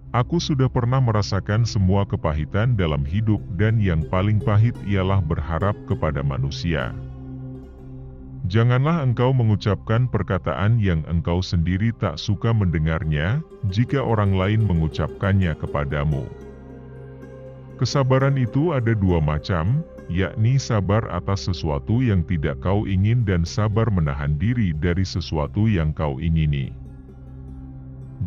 Aku sudah pernah merasakan semua kepahitan dalam hidup dan yang paling pahit ialah berharap kepada manusia. Janganlah engkau mengucapkan perkataan yang engkau sendiri tak suka mendengarnya, jika orang lain mengucapkannya kepadamu. Kesabaran itu ada dua macam, yakni sabar atas sesuatu yang tidak kau ingin dan sabar menahan diri dari sesuatu yang kau ingini.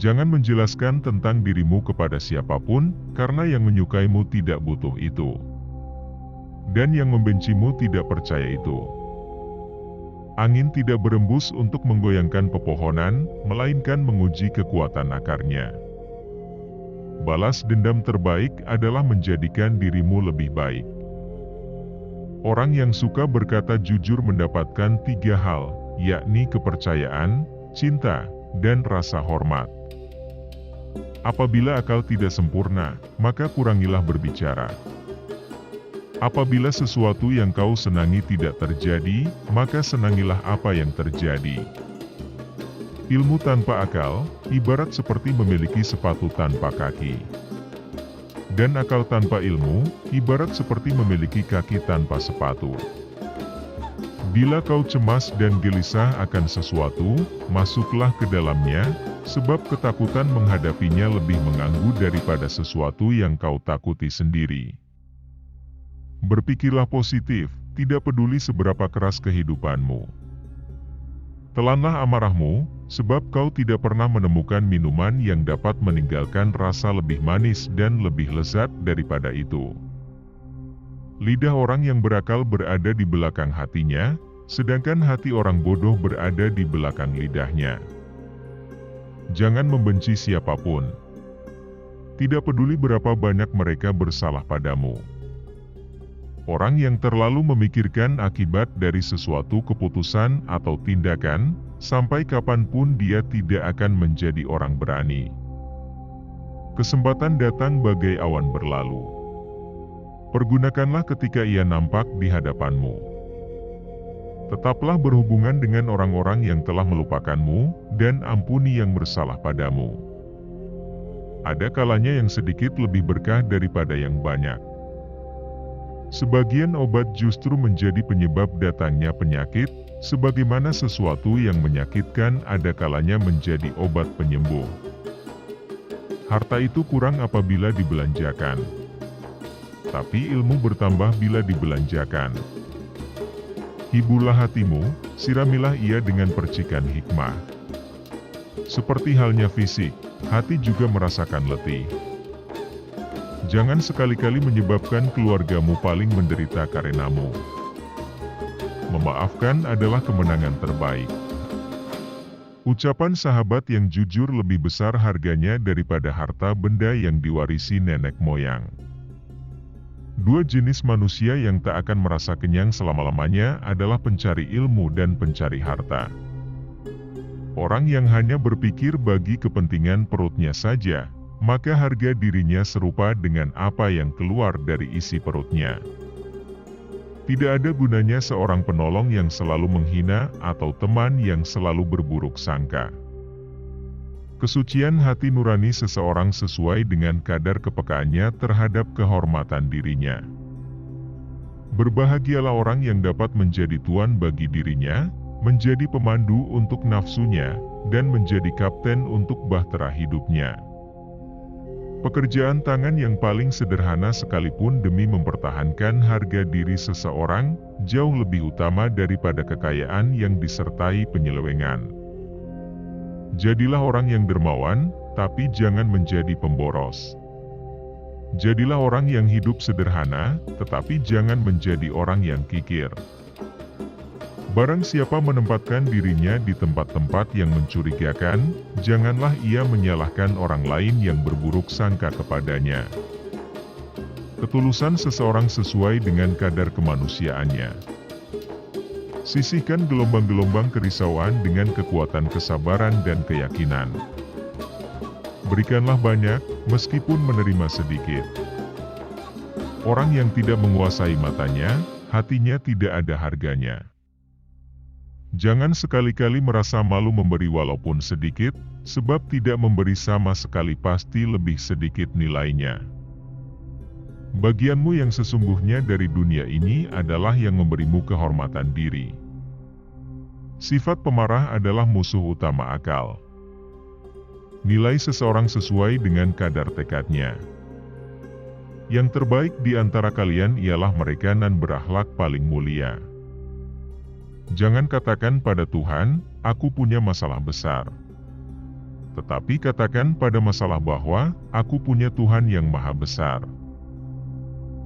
Jangan menjelaskan tentang dirimu kepada siapapun, karena yang menyukaimu tidak butuh itu. Dan yang membencimu tidak percaya itu. Angin tidak berembus untuk menggoyangkan pepohonan, melainkan menguji kekuatan akarnya. Balas dendam terbaik adalah menjadikan dirimu lebih baik. Orang yang suka berkata jujur mendapatkan tiga hal, yakni kepercayaan, cinta, dan rasa hormat. Apabila akal tidak sempurna, maka kurangilah berbicara. Apabila sesuatu yang kau senangi tidak terjadi, maka senangilah apa yang terjadi. Ilmu tanpa akal, ibarat seperti memiliki sepatu tanpa kaki. Dan akal tanpa ilmu, ibarat seperti memiliki kaki tanpa sepatu. Bila kau cemas dan gelisah akan sesuatu, masuklah ke dalamnya, sebab ketakutan menghadapinya lebih mengganggu daripada sesuatu yang kau takuti sendiri. Berpikirlah positif, tidak peduli seberapa keras kehidupanmu. Telanlah amarahmu, sebab kau tidak pernah menemukan minuman yang dapat meninggalkan rasa lebih manis dan lebih lezat daripada itu. Lidah orang yang berakal berada di belakang hatinya, sedangkan hati orang bodoh berada di belakang lidahnya. Jangan membenci siapapun. Tidak peduli berapa banyak mereka bersalah padamu. Orang yang terlalu memikirkan akibat dari sesuatu keputusan atau tindakan, sampai kapanpun dia tidak akan menjadi orang berani. Kesempatan datang bagai awan berlalu. Pergunakanlah ketika ia nampak di hadapanmu. Tetaplah berhubungan dengan orang-orang yang telah melupakanmu, dan ampuni yang bersalah padamu. Ada kalanya yang sedikit lebih berkah daripada yang banyak. Sebagian obat justru menjadi penyebab datangnya penyakit, sebagaimana sesuatu yang menyakitkan ada kalanya menjadi obat penyembuh. Harta itu kurang apabila dibelanjakan, tapi ilmu bertambah bila dibelanjakan. Hiburlah hatimu, siramilah ia dengan percikan hikmah. Seperti halnya fisik, hati juga merasakan letih. Jangan sekali-kali menyebabkan keluargamu paling menderita karenamu. Memaafkan adalah kemenangan terbaik. Ucapan sahabat yang jujur lebih besar harganya daripada harta benda yang diwarisi nenek moyang. Dua jenis manusia yang tak akan merasa kenyang selama-lamanya adalah pencari ilmu dan pencari harta. Orang yang hanya berpikir bagi kepentingan perutnya saja, maka harga dirinya serupa dengan apa yang keluar dari isi perutnya. Tidak ada gunanya seorang penolong yang selalu menghina atau teman yang selalu berburuk sangka. Kesucian hati nurani seseorang sesuai dengan kadar kepekaannya terhadap kehormatan dirinya. Berbahagialah orang yang dapat menjadi tuan bagi dirinya, menjadi pemandu untuk nafsunya, dan menjadi kapten untuk bahtera hidupnya. Pekerjaan tangan yang paling sederhana sekalipun demi mempertahankan harga diri seseorang, jauh lebih utama daripada kekayaan yang disertai penyelewengan. Jadilah orang yang dermawan, tapi jangan menjadi pemboros. Jadilah orang yang hidup sederhana, tetapi jangan menjadi orang yang kikir. Barang siapa menempatkan dirinya di tempat-tempat yang mencurigakan, janganlah ia menyalahkan orang lain yang berburuk sangka kepadanya. Ketulusan seseorang sesuai dengan kadar kemanusiaannya. Sisihkan gelombang-gelombang kerisauan dengan kekuatan kesabaran dan keyakinan. Berikanlah banyak, meskipun menerima sedikit. Orang yang tidak menguasai matanya, hatinya tidak ada harganya. Jangan sekali-kali merasa malu memberi walaupun sedikit, sebab tidak memberi sama sekali pasti lebih sedikit nilainya. Bagianmu yang sesungguhnya dari dunia ini adalah yang memberimu kehormatan diri. Sifat pemarah adalah musuh utama akal. Nilai seseorang sesuai dengan kadar tekadnya. Yang terbaik di antara kalian ialah mereka yang berakhlak paling mulia. Jangan katakan pada Tuhan, aku punya masalah besar. Tetapi katakan pada masalah bahwa, aku punya Tuhan yang maha besar.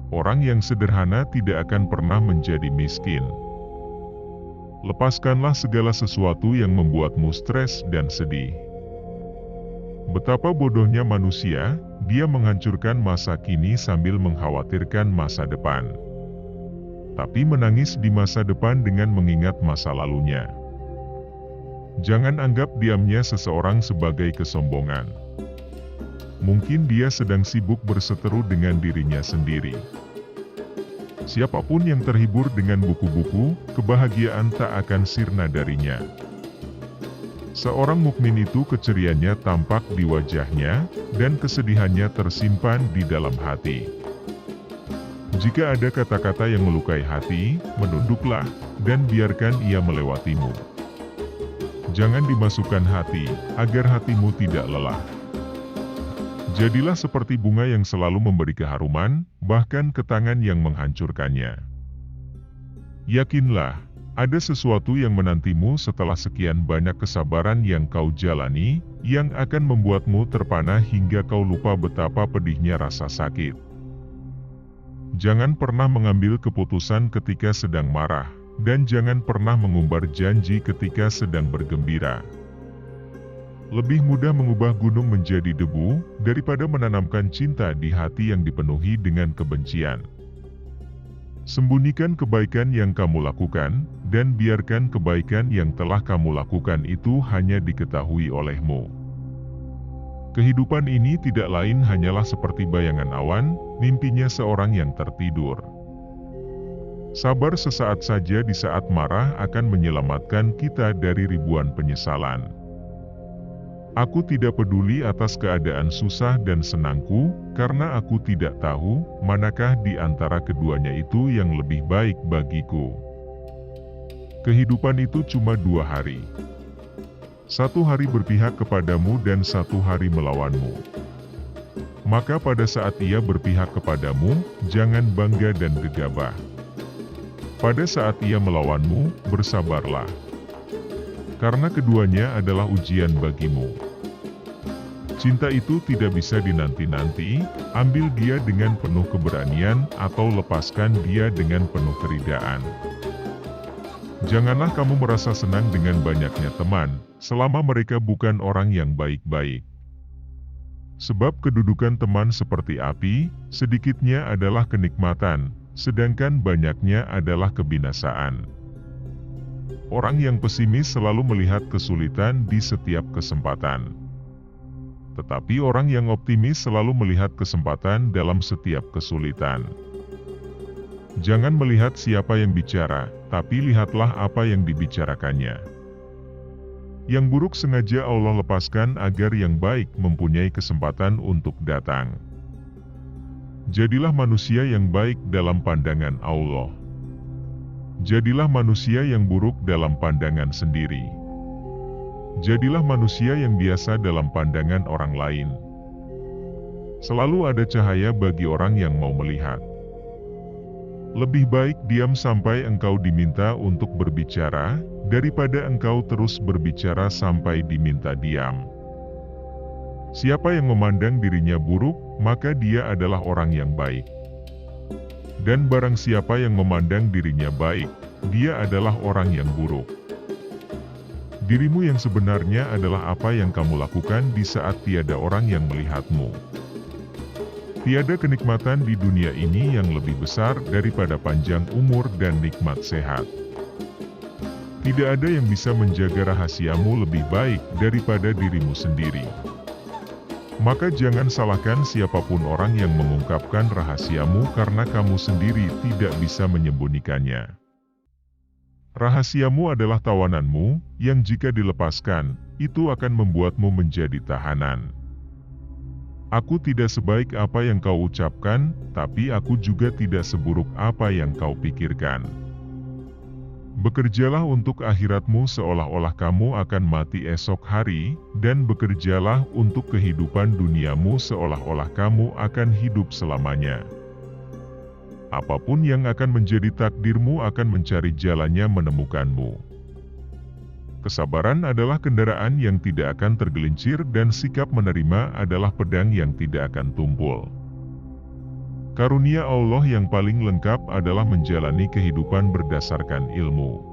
Orang yang sederhana tidak akan pernah menjadi miskin. Lepaskanlah segala sesuatu yang membuatmu stres dan sedih. Betapa bodohnya manusia, dia menghancurkan masa kini sambil mengkhawatirkan masa depan. Tapi menangis di masa depan dengan mengingat masa lalunya. Jangan anggap diamnya seseorang sebagai kesombongan. Mungkin dia sedang sibuk berseteru dengan dirinya sendiri. Siapapun yang terhibur dengan buku-buku, kebahagiaan tak akan sirna darinya. Seorang mukmin itu keceriaannya tampak di wajahnya, dan kesedihannya tersimpan di dalam hati. Jika ada kata-kata yang melukai hati, menunduklah, dan biarkan ia melewatimu. Jangan dimasukkan hati, agar hatimu tidak lelah. Jadilah seperti bunga yang selalu memberi keharuman, bahkan ke tangan yang menghancurkannya. Yakinlah, ada sesuatu yang menantimu setelah sekian banyak kesabaran yang kau jalani, yang akan membuatmu terpana hingga kau lupa betapa pedihnya rasa sakit. Jangan pernah mengambil keputusan ketika sedang marah, dan jangan pernah mengumbar janji ketika sedang bergembira. Lebih mudah mengubah gunung menjadi debu, daripada menanamkan cinta di hati yang dipenuhi dengan kebencian. Sembunyikan kebaikan yang kamu lakukan, dan biarkan kebaikan yang telah kamu lakukan itu hanya diketahui olehmu. Kehidupan ini tidak lain hanyalah seperti bayangan awan, mimpinya seorang yang tertidur. Sabar sesaat saja di saat marah akan menyelamatkan kita dari ribuan penyesalan. Aku tidak peduli atas keadaan susah dan senangku, karena aku tidak tahu, manakah di antara keduanya itu yang lebih baik bagiku. Kehidupan itu cuma 2 hari. 1 hari berpihak kepadamu dan 1 hari melawanmu. Maka pada saat ia berpihak kepadamu, jangan bangga dan gegabah. Pada saat ia melawanmu, bersabarlah. Karena keduanya adalah ujian bagimu. Cinta itu tidak bisa dinanti-nanti, ambil dia dengan penuh keberanian, atau lepaskan dia dengan penuh keridaan. Janganlah kamu merasa senang dengan banyaknya teman, selama mereka bukan orang yang baik-baik. Sebab kedudukan teman seperti api, sedikitnya adalah kenikmatan, sedangkan banyaknya adalah kebinasaan. Orang yang pesimis selalu melihat kesulitan di setiap kesempatan. Tetapi orang yang optimis selalu melihat kesempatan dalam setiap kesulitan. Jangan melihat siapa yang bicara, tapi lihatlah apa yang dibicarakannya. Yang buruk sengaja Allah lepaskan agar yang baik mempunyai kesempatan untuk datang. Jadilah manusia yang baik dalam pandangan Allah. Jadilah manusia yang buruk dalam pandangan sendiri. Jadilah manusia yang biasa dalam pandangan orang lain. Selalu ada cahaya bagi orang yang mau melihat. Lebih baik diam sampai engkau diminta untuk berbicara, daripada engkau terus berbicara sampai diminta diam. Siapa yang memandang dirinya buruk, maka dia adalah orang yang baik. Dan barang siapa yang memandang dirinya baik, dia adalah orang yang buruk. Dirimu yang sebenarnya adalah apa yang kamu lakukan di saat tiada orang yang melihatmu. Tiada kenikmatan di dunia ini yang lebih besar daripada panjang umur dan nikmat sehat. Tidak ada yang bisa menjaga rahasiamu lebih baik daripada dirimu sendiri. Maka jangan salahkan siapapun orang yang mengungkapkan rahasiamu karena kamu sendiri tidak bisa menyembunyikannya. Rahasiamu adalah tawananmu, yang jika dilepaskan, itu akan membuatmu menjadi tahanan. Aku tidak sebaik apa yang kau ucapkan, tapi aku juga tidak seburuk apa yang kau pikirkan. Bekerjalah untuk akhiratmu seolah-olah kamu akan mati esok hari, dan bekerjalah untuk kehidupan duniamu seolah-olah kamu akan hidup selamanya. Apapun yang akan menjadi takdirmu akan mencari jalannya menemukanmu. Kesabaran adalah kendaraan yang tidak akan tergelincir dan sikap menerima adalah pedang yang tidak akan tumpul. Karunia Allah yang paling lengkap adalah menjalani kehidupan berdasarkan ilmu.